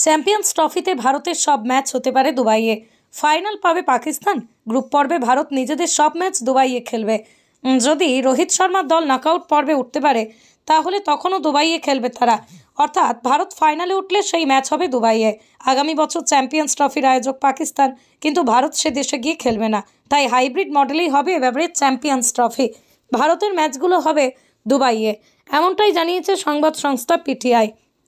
Champions ট্রফিতে ভারতের সব ম্যাচ হতে পারে দুবাইয়ে। ফাইনাল পাবে পাকিস্তান। গ্রুপ পর্বে ভারত নিজেদের সব ম্যাচ দুবাইয়ে খেলবে। যদি রোহিত শর্মার দল নকআউট পর্বে উঠতে পারে তাহলে তখনও দুবাইয়ে খেলবে তারা। অর্থাৎ ভারত ফাইনালে উঠলে সেই ম্যাচ হবে দুবাইয়ে। আগামী বছর চ্যাম্পিয়ন্স ট্রফির আয়োজক পাকিস্তান, কিন্তু ভারত সে দেশে গিয়ে খেলবে না। তাই হাইব্রিড মডেলেই হবে এবারে চ্যাম্পিয়ন্স ট্রফি। ভারতের ম্যাচগুলো হবে দুবাইয়ে, এমনটাই জানিয়েছে সংবাদ সংস্থা পিটিআই।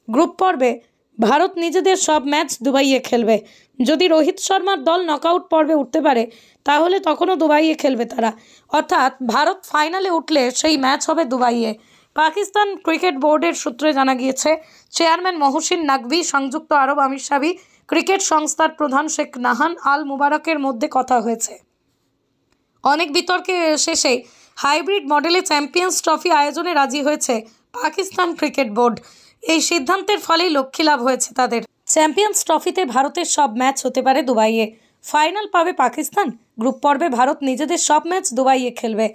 গ্রুপ পর্বে ভারত নিজেদের সব ম্যাচ দুবাইয়ে খেলবে। যদি রোহিত শর্মার দল নকআউট পর্বে উঠতে পারে তাহলে তখনও দুবাইয়ে খেলবে তারা। অর্থাৎ ভারত ফাইনালে উঠলে সেই ম্যাচ হবে দুবাইয়ে। পাকিস্তান ক্রিকেট বোর্ডের সূত্রে জানা গিয়েছে, চেয়ারম্যান মহসিন নাকভি, সংযুক্ত আরব আমিরশাহী ক্রিকেট সংস্থার প্রধান শেখ নাহান আল মুবারকের মধ্যে কথা হয়েছে। অনেক বিতর্কে শেষে হাইব্রিড মডেলে চ্যাম্পিয়ন্স ট্রফি আয়োজনে রাজি হয়েছে পাকিস্তান ক্রিকেট বোর্ড। এই সিদ্ধান্তের ফলেই লক্ষ্যী লাভ হয়েছে তাদের। চ্যাম্পিয়ন্স ট্রফিতে ভারতের সব ম্যাচ হতে পারে দুবাইয়ে। ফাইনাল পাবে পাকিস্তান। গ্রুপ পর্বে ভারত নিজেদের সব ম্যাচ দুবাইয়ে খেলবে।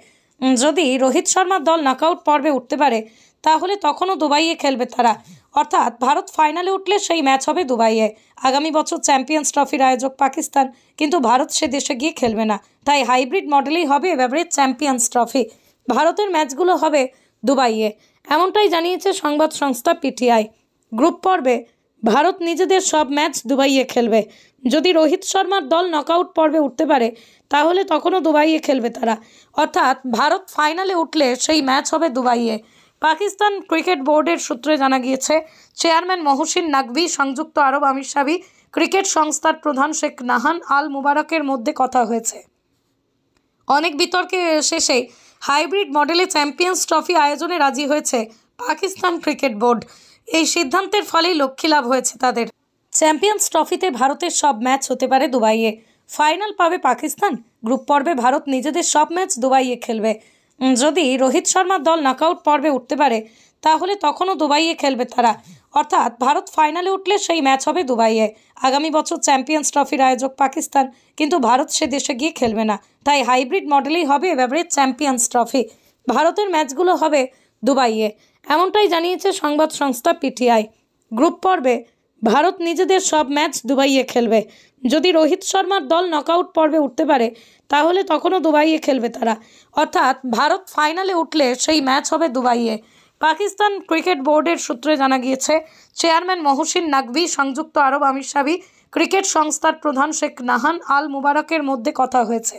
যদি রোহিত শর্মার দল নকআউট পর্বে উঠতে পারে তাহলে তখনও দুবাইয়ে খেলবে তারা। অর্থাৎ ভারত ফাইনালে উঠলে সেই ম্যাচ হবে দুবাইয়ে। আগামী বছর চ্যাম্পিয়ন্স ট্রফির আয়োজক পাকিস্তান, কিন্তু ভারত সে দেশে গিয়ে খেলবে না। তাই হাইব্রিড মডেলেই হবে এবারে চ্যাম্পিয়ন্স ট্রফি। ভারতের ম্যাচগুলো হবে দুবাইয়ে, এমনটাই জানিয়েছে সংবাদ সংস্থা পিটিআই। গ্রুপ পর্বে ভারত নিজেদের সব ম্যাচ দুবাইয়ে খেলবে। যদি রোহিত শর্মার দল নকআউট পর্বে উঠতে পারে তাহলে তখনও দুবাইয়ে খেলবে তারা। অর্থাৎ ভারত ফাইনালে উঠলে সেই ম্যাচ হবে দুবাইয়ে। পাকিস্তান ক্রিকেট বোর্ডের সূত্রে জানা গিয়েছে, চেয়ারম্যান মহসিন নাকভি, সংযুক্ত আরব আমিরশাহী ক্রিকেট সংস্থার প্রধান শেখ নাহান আল মুবারকের মধ্যে কথা হয়েছে। অনেক বিতর্কে শেষে হাইব্রিড মডেলে চ্যাম্পিয়ন্স ট্রফি আয়োজনে রাজি হয়েছে পাকিস্তান ক্রিকেট বোর্ড। এই সিদ্ধান্তের ফলেই লক্ষ্যী লাভ হয়েছে তাদের। চ্যাম্পিয়ন্স ট্রফিতে ভারতের সব ম্যাচ হতে পারে দুবাইয়ে। ফাইনাল পাবে পাকিস্তান। গ্রুপ পর্বে ভারত নিজেদের সব ম্যাচ দুবাইয়ে খেলবে। যদি রোহিত শর্মার দল নকআউট পর্বে উঠতে পারে তাহলে তখনও দুবাইয়ে খেলবে তারা। অর্থাৎ ভারত ফাইনালে উঠলে সেই ম্যাচ হবে দুবাইয়ে। আগামী বছর চ্যাম্পিয়ন্স ট্রফির আয়োজক পাকিস্তান, কিন্তু ভারত সে দেশে গিয়ে খেলবে না। তাই হাইব্রিড মডেলেই হবে এবারে চ্যাম্পিয়ন্স ট্রফি। ভারতের ম্যাচগুলো হবে দুবাইয়ে, এমনটাই জানিয়েছে সংবাদ সংস্থা পিটিআই। গ্রুপ পর্বে ভারত নিজেদের সব ম্যাচ দুবাইয়ে খেলবে। যদি রোহিত শর্মার দল নকআউট পর্বে উঠতে পারে তাহলে তখনও দুবাইয়ে খেলবে তারা। অর্থাৎ ভারত ফাইনালে উঠলে সেই ম্যাচ হবে দুবাইয়ে। পাকিস্তান ক্রিকেট বোর্ডের সূত্রে জানা গিয়েছে, চেয়ারম্যান মহসিন নাকভি, সংযুক্ত আরব আমিরশাহী ক্রিকেট সংস্থার প্রধান শেখ নাহান আল মুবারকের মধ্যে কথা হয়েছে।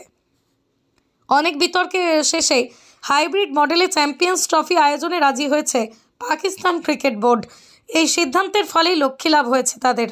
অনেক বিতর্কে শেষে হাইব্রিড মডেলে চ্যাম্পিয়ন্স ট্রফি আয়োজনে রাজি হয়েছে পাকিস্তান ক্রিকেট বোর্ড। এই সিদ্ধান্তের ফলেই লক্ষ্যী লাভ হয়েছে তাদের।